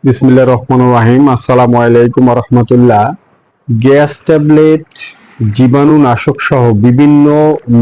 বিসমিল্লাহির রহমানির রহিম। আসসালামু আলাইকুম রহমতুল্লাহ। গ্যাস ট্যাবলেট, জীবাণুনাশক সহ বিভিন্ন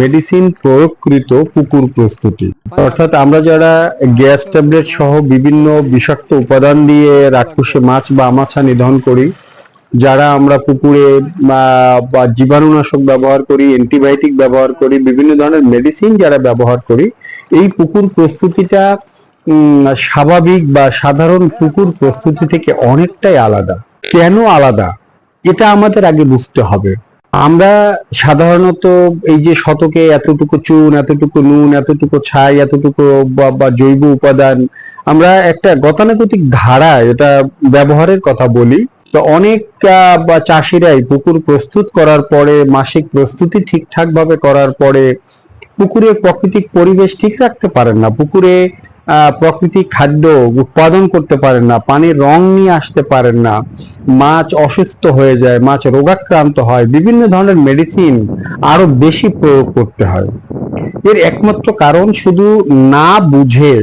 মেডিসিন প্রয়োগকৃত পুকুর প্রস্তুতি, অর্থাৎ আমরা যারা গ্যাস ট্যাবলেট সহ বিভিন্ন বিষাক্ত উপাদান দিয়ে রাক্ষসে মাছ বা আমাছা নিধন করি, যারা আমরা পুকুরে বা জীবাণুনাশক ব্যবহার করি, অ্যান্টিবায়োটিক ব্যবহার করি, বিভিন্ন ধরনের মেডিসিন যারা ব্যবহার করি, এই পুকুর প্রস্তুতিটা স্বাভাবিক বা সাধারণ পুকুর প্রস্তুতি থেকে অনেকটাই আলাদা। কেন আলাদা এটা আমাদের আগে বুঝতে হবে। আমরা সাধারণত এই যে শতকে এতটুকু চুন, এতটুকু নুন, এতটুকু ছাই, এতটুকু বা জৈব উপাদান, আমরা একটা গতানুগতিক ধারা এটা ব্যবহারের কথা বলি। তো অনেক চাষিরাই পুকুর প্রস্তুত করার পরে, মাসিক প্রস্তুতি ঠিকঠাক ভাবে করার পরে পুকুরের প্রাকৃতিক পরিবেশ ঠিক রাখতে পারেন না, পুকুরে প্রাকৃতিক খাদ্য উৎপাদন করতে পারেন না, পানির রং নিয়ে আসতে পারেন না, মাছ অসুস্থ হয়ে যায়, মাছ রোগাক্রান্ত হয়, বিভিন্ন ধরনের মেডিসিন আরো বেশি প্রয়োগ করতে হয়। এর একমাত্র কারণ শুধু না বুঝে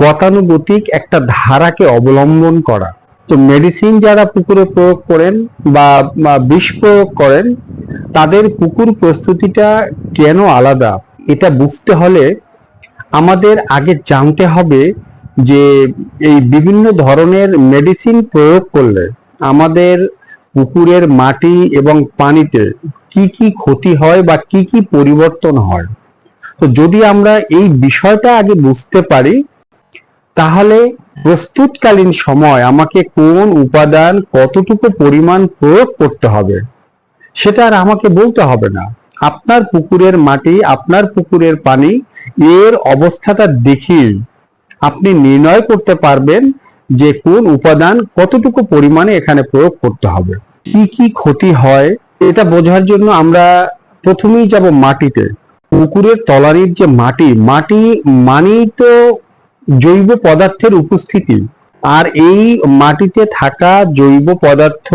গতানুগতিক একটা ধারাকে অবলম্বন করা। তো মেডিসিন যারা পুকুরে প্রয়োগ করেন বা বিষ প্রয়োগ করেন, তাদের পুকুর প্রস্তুতিটা কেন আলাদা এটা বুঝতে হলে আমাদের আগে জানতে হবে যে এই বিভিন্ন ধরনের মেডিসিন প্রয়োগ করলে আমাদের পুকুরের মাটি এবং পানিতে কি কি ক্ষতি হয় বা কি কি পরিবর্তন হয়। তো যদি আমরা এই বিষয়টা আগে বুঝতে পারি, তাহলে প্রস্তুতকালীন সময় আমাকে কোন উপাদান কতটুকু পরিমাণ প্রয়োগ করতে হবে সেটা আর আমাকে বলতে হবে না। আপনার পুকুরের মাটি, আপনার পুকুরের পানি, এর অবস্থাটা দেখেই আপনি নির্ণয় করতে পারবেন যে কোন উপাদান কতটুকু পরিমাণে এখানে প্রয়োগ করতে হবে। কি কি ক্ষতি হয় এটা বোঝার জন্য আমরা প্রথমেই যাব মাটিতে। পুকুরের তলানির যে মাটি, মাটি মানেই তো জৈব পদার্থের উপস্থিতি। আর এই মাটিতে থাকা জৈব পদার্থ,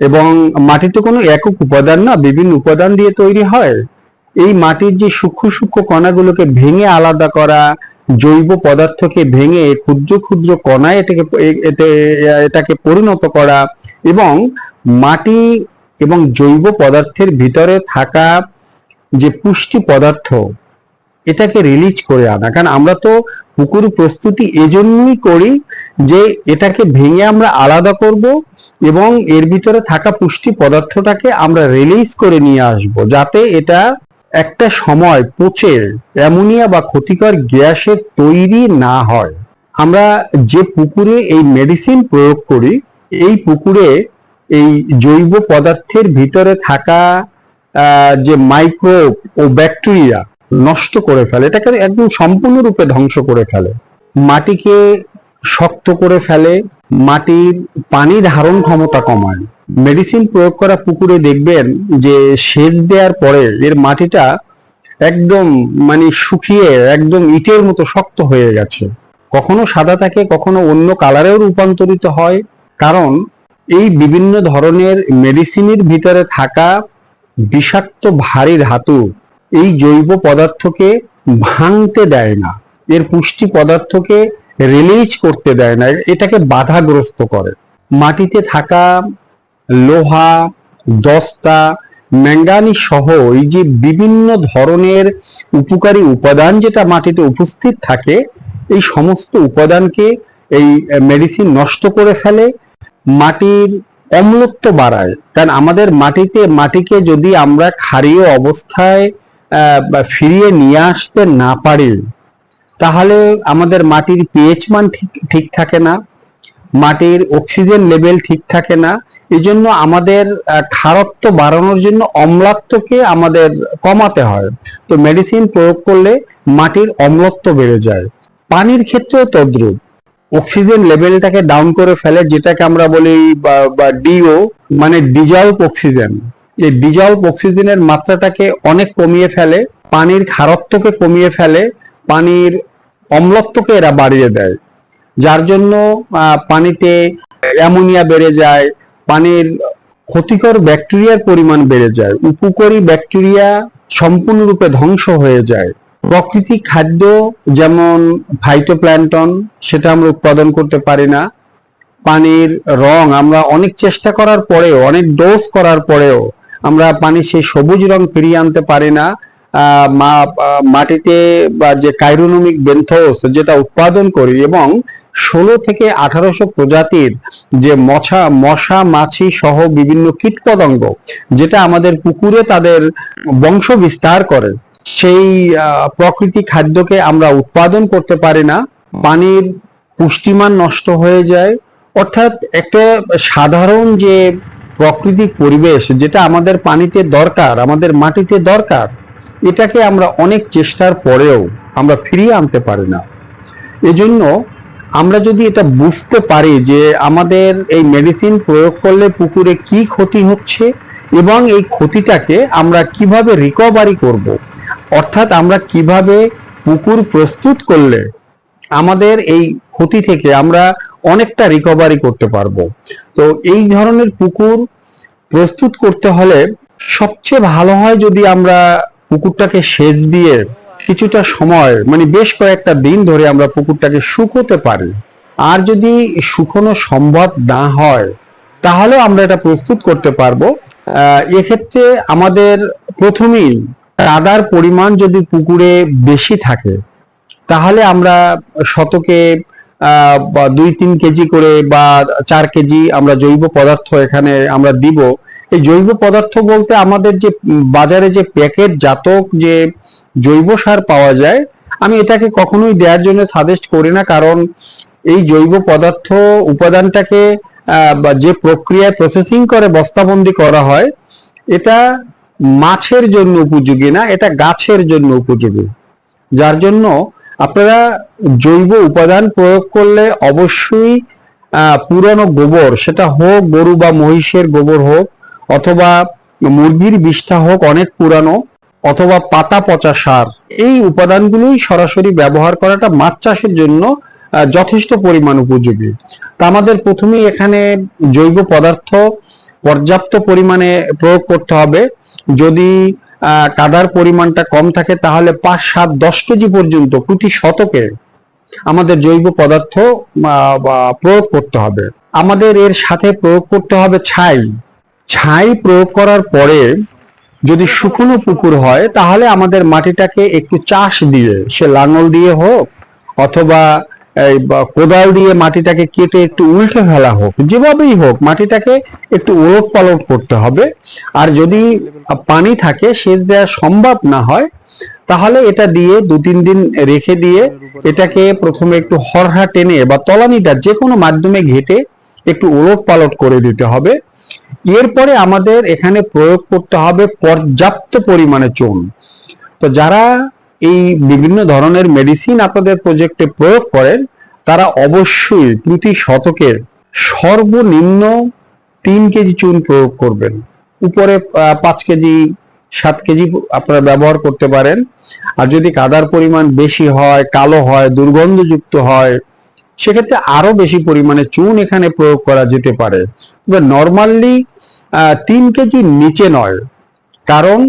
এবং মাটি তো কোনো একক উপাদান না, বিভিন্ন উপাদান দিয়ে তৈরি হয়। এই মাটির যে সূক্ষ্ম সূক্ষ্ম কণাগুলোকে ভেঙে আলাদা করা, জৈব পদার্থকে ভেঙে ক্ষুদ্র ক্ষুদ্র কণায় এটাকে পরিণত করা, এবং মাটি এবং জৈব পদার্থের ভিতরে থাকা যে পুষ্টি পদার্থ, এটাকে রিলিজ করে আনা। কারণ আমরা তো পুকুর প্রস্তুতি এজন্যই করি যে এটাকে ভেঙে আমরা আলাদা করব এবং এর ভিতরে থাকা পুষ্টি পদার্থটাকে আমরা রিলিজ করে নিয়ে আসব, যাতে এটা একটা সময় পচে অ্যামোনিয়া বা ক্ষতিকর গ্যাসের তৈরি না হয়। আমরা যে পুকুরে এই মেডিসিন প্রয়োগ করি, এই পুকুরে এই জৈব পদার্থের ভিতরে থাকা যে মাইক্রোব ও ব্যাকটেরিয়া নষ্ট করে ফেলে, এটাকে একদম সম্পূর্ণরূপে ধ্বংস করে ফেলে, মাটিকে শক্ত করে ফেলে, মাটির পানি ধারণ ক্ষমতা কমায়। মেডিসিন প্রয়োগ করা পুকুরে দেখবেন যে সেচ দেওয়ার পরে এর মাটিটা একদম শুকিয়ে একদম ইটের মতো শক্ত হয়ে গেছে, কখনো সাদা থাকে, কখনো অন্য কালারেও রূপান্তরিত হয়। কারণ এই বিভিন্ন ধরনের মেডিসিনের ভিতরে থাকা বিষাক্ত ভারী ধাতু এই জৈব পদার্থকে ভাঙতে দেয় না, এর পুষ্টি পদার্থকে রিলিজ করতে দেয় না, এটাকে বাধাগ্রস্ত করে। মাটিতে থাকা লোহা, দস্তা, ম্যাঙ্গানিজ সহ এই যে বিভিন্ন ধরনের উপকারী উপাদান যেটা মাটিতে উপস্থিত থাকে, এই সমস্ত উপাদানকে এই মেডিসিন নষ্ট করে ফেলে, মাটির অম্লত্ব বাড়ায়। কারণ আমাদের মাটিকে যদি আমরা ক্ষারীয় অবস্থায় ফিরিয়ে নিয়ে আসতে না পারি, তাহলে আমাদের মাটির পিএইচ মান ঠিক থাকে না, মাটির অক্সিজেন লেভেল ঠিক থাকে না। এই জন্য আমাদের ক্ষারত্ব বাড়ানোর জন্য অম্লত্বকে আমাদের কমাতে হয়। তো মেডিসিন প্রয়োগ করলে মাটির অম্লত্ব বেড়ে যায়। পানির ক্ষেত্রেও তদ্রূপ, অক্সিজেন লেভেলটাকে ডাউন করে ফেলে, যেটাকে আমরা বলি বা ডিও, মানে ডিজলভ অক্সিজেন। এই ডিজলভ অক্সিজেনের মাত্রাটাকে অনেক কমিয়ে ফেলে, পানির ক্ষারত্বকে কমিয়ে ফেলে, পানির অম্লত্বকে এরা বাড়িয়ে দেয়, যার জন্য পানিতে অ্যামোনিয়া বেড়ে যায়, পানির ক্ষতিকর ব্যাকটেরিয়ার পরিমাণ বেড়ে যায়, উপকারী ব্যাকটেরিয়া সম্পূর্ণরূপে ধ্বংস হয়ে যায়। প্রাকৃতিক খাদ্য যেমন ফাইটোপ্ল্যাঙ্কটন, সেটা আমরা উৎপাদন করতে পারি না। পানির রং আমরা অনেক চেষ্টা করার পরেও, অনেক ডোজ করার পরেও আমরা পানির সেই সবুজ রং ফিরিয়ে আনতে পারি না। মাটিতে বা যে কাইরোনোমিক বেন্থোস যেটা উৎপাদন করি এবং 16 থেকে 1800 প্রজাতির যে মশা মাছি সহ বিভিন্ন কীটপতঙ্গ যেটা আমাদের পুকুরে তাদের বংশ বিস্তার করে, সেই প্রকৃতি খাদ্যকে আমরা উৎপাদন করতে পারি না। পানির পুষ্টিমান নষ্ট হয়ে যায়। অর্থাৎ একটা সাধারণ যে প্রাকৃতিক পরিবেশ যেটা আমাদের পানিতে দরকার, আমাদের মাটিতে দরকার, এটাকে আমরা অনেক চেষ্টার পরেও আমরা ফিরিয়ে আনতে পারি না। এজন্য আমরা যদি এটা বুঝতে পারি যে আমাদের এই মেডিসিন প্রয়োগ করলে পুকুরে কি ক্ষতি হচ্ছে এবং এই ক্ষতিটাকে আমরা কিভাবে রিকভারি করব, অর্থাৎ আমরা কিভাবে পুকুর প্রস্তুত করলে আমাদের এই ক্ষতি থেকে আমরা অনেকটা রিকভারি করতে পারবো। তো এই ধরনের পুকুর প্রস্তুত করতে হলে সবচেয়ে ভালো হয় যদি আমরা পুকুরটাকে সেচ দিয়ে কিছুটা সময়, মানে বেশ কয়েকটা দিন ধরে আমরা পুকুরটাকে শুকোতে পারি। আর যদি শুকোনো সম্ভব না হয় তাহলেও আমরা এটা প্রস্তুত করতে পারবো। এক্ষেত্রে আমাদের প্রথমেই কাদার পরিমাণ যদি পুকুরে বেশি থাকে তাহলে আমরা শতকে 2-3 কেজি করে বা 4 কেজি আমরা জৈব পদার্থ এখানে আমরা দিব। এই জৈব পদার্থ বলতে আমাদের যে বাজারে যে প্যাকেট জাতক যে জৈব সার পাওয়া যায়, আমি এটাকে কখনোই দেওয়ার জন্য সাজেস্ট করি না, কারণ এই জৈব পদার্থ উপাদানটাকে যে প্রক্রিয়ায় প্রসেসিং করে বস্তাবন্দি করা হয়, এটা মাছের জন্য উপযোগী না, এটা গাছের জন্য উপযোগী। যার জন্য আপনারা জৈব উপাদান প্রয়োগ করলে অবশ্যই পুরানো গোবর, সেটা হোক গরু বা মহিষের গোবর হোক অথবা মুরগির বিষটা হোক অনেক পুরানো, অথবা পাতা পচা সার, এই উপাদানগুলোই সরাসরি ব্যবহার করাটা মাছ চাষের জন্য যথেষ্ট পরিমাণ উপযোগী। তা আমাদের প্রথমেই এখানে জৈব পদার্থ পর্যাপ্ত পরিমাণে প্রয়োগ করতে হবে। যদি কাদার পরিমাণটা কম থাকে তাহলে 5, 7, 10 কেজি পর্যন্ত প্রতি শতকে আমাদের জৈব পদার্থ প্রয়োগ করতে হবে। আমাদের এর সাথে প্রয়োগ করতে হবে ছাই প্রয়োগ করার পরে যদি শুকনো পুকুর হয় তাহলে আমাদের মাটিটাকে একটু চাষ দিয়ে, সে লাঙল দিয়ে হোক অথবা কোদাল দিয়ে মাটিটাকে কেটে একটু উল্টে ফেলা হোক, যেভাবেই হোক মাটিটাকে একটু ওলট পালট করতে হবে। আর যদি পানি থাকে, সেচ দেওয়া সম্ভব না হয়, তাহলে এটা দিয়ে 2-3 দিন রেখে দিয়ে এটাকে প্রথমে একটু হরহা টেনে বা তলানিটা যে কোনো মাধ্যমে ঘেটে একটু ওলট পালট করে দিতে হবে। এরপরে আমাদের এখানে প্রয়োগ করতে হবে পর্যাপ্ত পরিমাণে চুন। তো যারা এই বিভিন্ন ধরনের মেডিসিন আপনাদের প্রজেক্টে প্রয়োগ করেন তারা অবশ্যই প্রতি শতকে সর্বনিম্ন 3 কেজি চুন প্রয়োগ করবেন। উপরে 5 কেজি 7 কেজি আপনারা ব্যবহার করতে পারেন। আর যদি কাদার পরিমাণ বেশি হয়, কালো হয়, দুর্গন্ধযুক্ত হয়, সেক্ষেত্রে আরো বেশি পরিমাণে চুন এখানে প্রয়োগ করা যেতে পারে। তবে নর্মালি 3 কেজির নিচে নয়, কারণ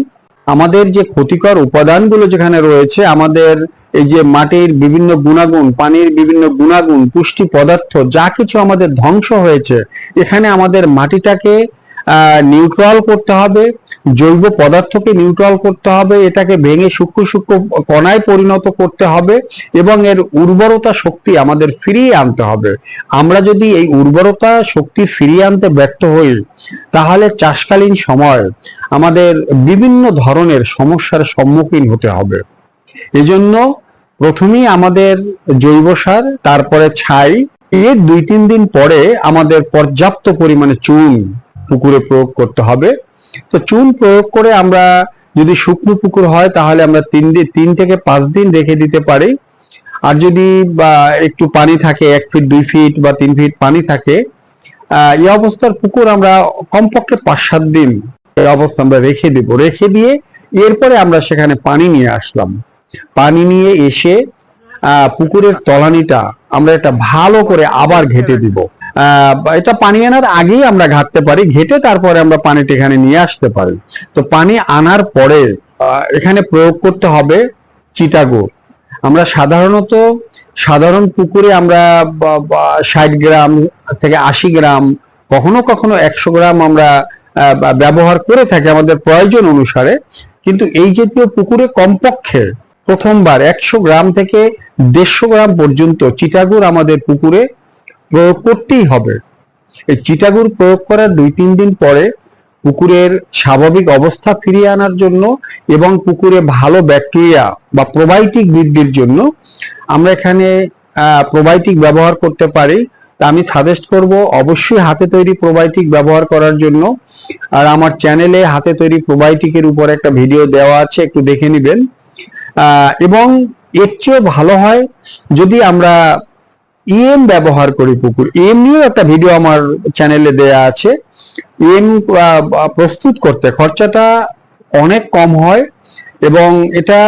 আমাদের যে ক্ষতিকর উপাদানগুলো যেখানে রয়েছে, আমাদের এই যে মাটির বিভিন্ন গুণাগুণ, পানির বিভিন্ন গুণাগুণ, পুষ্টি পদার্থ যা কিছু আমাদের ধ্বংস হয়েছে, এখানে আমাদের মাটিটাকে নিউট্রাল করতে হবে, জৈব পদার্থকে নিউট্রাল করতে হবে, এটাকে ভেঙে সূক্ষ্ম সূক্ষ্ম কণায় পরিণত করতে হবে এবং এর উর্বরতা শক্তি আমাদের ফিরিয়ে আনতে হবে। আমরা যদি এই উর্বরতা শক্তি ফিরিয়ে আনতে ব্যর্থ হই তাহলে চাষকালীন সময় আমাদের বিভিন্ন ধরনের সমস্যার সম্মুখীন হতে হবে। এজন্য প্রথমেই আমাদের জৈব সার, তারপরে ছাই, এর 2-3 দিন পরে আমাদের পর্যাপ্ত পরিমাণে চুন পুকুরে প্রয়োগ করতে হবে। তো চুন প্রয়োগ করে আমরা যদি শুকনো পুকুর হয় তাহলে আমরা 3 থেকে 5 দিন রেখে দিতে পারি। আর যদি একটু পানি থাকে, 1 ফিট 2 ফিট বা 3 ফিট পানি থাকে, এই অবস্থার পুকুর আমরা কমপক্ষে 5-7 দিন এই অবস্থা আমরা রেখে দিব। রেখে দিয়ে এরপরে আমরা সেখানে পানি নিয়ে আসলাম। পানি নিয়ে এসে পুকুরের তলানিটা আমরা এটা ভালো করে আবার ঘেটে দিব। এটা পানি আনার আগেই আমরা ঘাটতে পারি, ঘেটে তারপরে আমরা পানিটা এখানে নিয়ে আসতে পারি। তো পানি আনার পরে এখানে প্রয়োগ করতে হবে চিটাগুড়। আমরা সাধারণ পুকুরে আমরা 60 গ্রাম থেকে 80 গ্রাম, কখনো কখনো 100 গ্রাম আমরা ব্যবহার করে থাকি আমাদের প্রয়োজন অনুসারে। কিন্তু এই জাতীয় পুকুরে কমপক্ষে প্রথমবার 100 গ্রাম থেকে 150 গ্রাম পর্যন্ত চিটাগুড় আমাদের পুকুরে প্রয়োগ করতেই হবে। এই চিটাগুড় প্রয়োগ করার 2-3 দিন পরে পুকুরের স্বাভাবিক অবস্থা ফিরিয়ে আনার জন্য এবং পুকুরে ভালো ব্যাকটেরিয়া বা প্রোবায়োটিক বৃদ্ধির জন্য আমরা এখানে প্রোবায়োটিক ব্যবহার করতে পারি। তা আমি সাজেস্ট করব অবশ্যই হাতে তৈরি প্রোবায়োটিক ব্যবহার করার জন্য। আর আমার চ্যানেলে হাতে তৈরি প্রোবায়োটিকের উপর একটা ভিডিও দেওয়া আছে, একটু দেখে নেবেন। এবং এর চেয়ে ভালো হয় যদি আমরা ইএম ব্যবহার করি পুকুর। ইএম নিয়েও একটা ভিডিও আমার চ্যানেলে দেয়া আছে। ইএম প্রস্তুত করতে খরচাটা অনেক কম হয় এবং এটা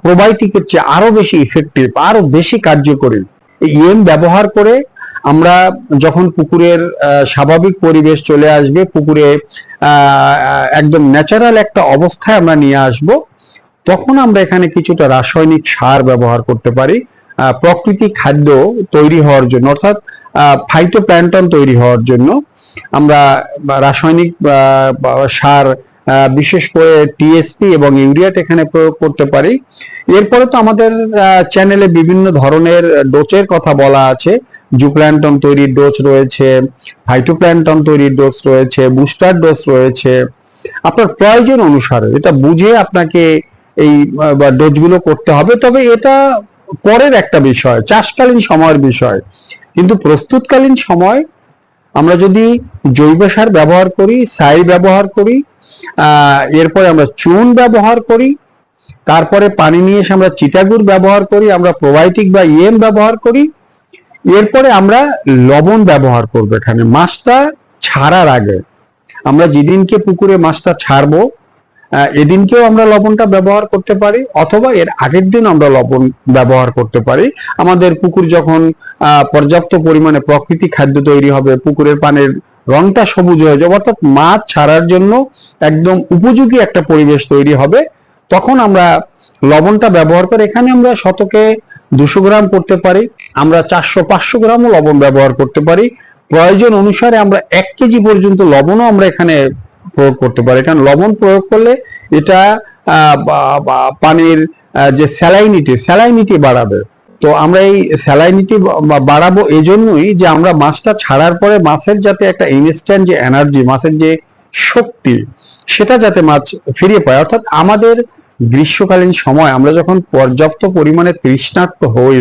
প্রোবায়োটিকের চেয়ে আরো বেশি ইফেক্টিভ, আরো বেশি কার্যকরী। ইএম ব্যবহার করে আমরা যখন পুকুরের স্বাভাবিক পরিবেশ চলে আসবে, পুকুরে একদম ন্যাচারাল একটা অবস্থায় আমরা নিয়ে আসব, তখন আমরা এখানে কিছুটা রাসায়নিক সার ব্যবহার করতে পারি প্রাকৃতিক খাদ্য তৈরি হওয়ার জন্য, অর্থাৎ ফাইটোপ্ল্যাঙ্কটন তৈরি হওয়ার জন্য আমরা রাসায়নিক সার বিশেষ করে টিএসপি এবং ইউরিয়াট এখানে প্রয়োগ করতে পারি। এরপরে তো আমাদের চ্যানেলে বিভিন্ন ধরনের ডোজের কথা বলা আছে। জুপ্ল্যাঙ্কটন তৈরির ডোজ রয়েছে, ফাইটোপ্ল্যাঙ্কটন তৈরির ডোজ রয়েছে, বুস্টার ডোজ রয়েছে। আপনার প্রয়োজন অনুসারে এটা বুঝে আপনাকে এই ডোজগুলো করতে হবে। তবে এটা পরের একটা বিষয়, চাষকালীন সময়ের বিষয়। কিন্তু প্রস্তুতকালীন সময় আমরা যদি জৈব সার ব্যবহার করি, ছাই ব্যবহার করি, এরপরে আমরা চুন ব্যবহার করি, তারপরে পানি নিয়ে এসে আমরা চিটাগুড় ব্যবহার করি, আমরা প্রোবায়োটিক বা ইএম ব্যবহার করি, এরপরে আমরা লবণ ব্যবহার করব। এখানে মাছটা ছাড়ার আগে, আমরা যেদিনকে পুকুরে মাছটা ছাড়বো এদিনকেও আমরা লবণটা ব্যবহার করতে পারি, অথবা এর আগের দিন আমরা লবণ ব্যবহার করতে পারি। আমাদের পুকুর যখন পর্যাপ্ত পরিমাণে প্রাকৃতিক খাদ্য তৈরি হবে, পুকুরের পানির রংটা সবুজ হয়ে যাবে, অর্থাৎ মাছ ছাড়ার জন্য একদম উপযোগী একটা পরিবেশ তৈরি হবে, তখন আমরা লবণটা ব্যবহার করে এখানে আমরা শতকে 200 গ্রাম করতে পারি, আমরা 400-500 গ্রামও লবণ ব্যবহার করতে পারি। প্রয়োজন অনুসারে আমরা 1 কেজি পর্যন্ত লবণও আমরা এখানে প্রয়োগ করতে পারি। কারণ লবণ প্রয়োগ করলে এটা পানির যে স্যালাইনিটি বাড়াবে। তো আমরা এই স্যালাইনিটি বাড়াবো এই জন্যই যে আমরা মাছটা ছাড়ার পরে মাছের যাতে একটা ইনস্ট্যান্ট যে এনার্জি, মাছের যে শক্তি, সেটা যাতে মাছ ফিরিয়ে পায়। অর্থাৎ আমাদের গ্রীষ্মকালীন সময় আমরা যখন পর্যাপ্ত পরিমাণে তৃষ্ণার্ত হই,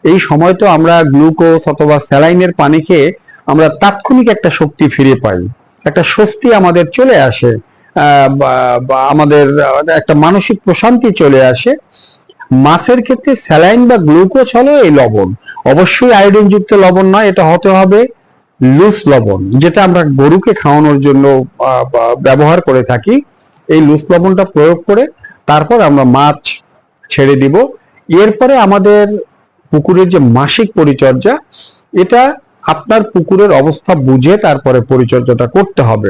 এই সময় তো আমরা গ্লুকোজ অথবা স্যালাইনের পানি খেয়ে আমরা তাৎক্ষণিক একটা শক্তি ফিরে পাই, একটা স্বস্তি আমাদের চলে আসে, আমাদের একটা মানসিক প্রশান্তি চলে আসে। মাছের ক্ষেত্রে স্যালাইন বা গ্লুকোজ হলো এই লবণ, অবশ্যই আয়োডিন যুক্ত লবণ নয়, এটা হতে হবে লুজ লবণ, যেটা আমরা গরুকে খাওয়ানোর জন্য ব্যবহার করে থাকি। এই লুজ লবণটা প্রয়োগ করে তারপর আমরা মাছ ছেড়ে দিব। এরপরে আমাদের পুকুরের যে মাসিক পরিচর্যা, এটা আপনার পুকুরের অবস্থা বুঝে তারপরে পরিচর্যাটা করতে হবে।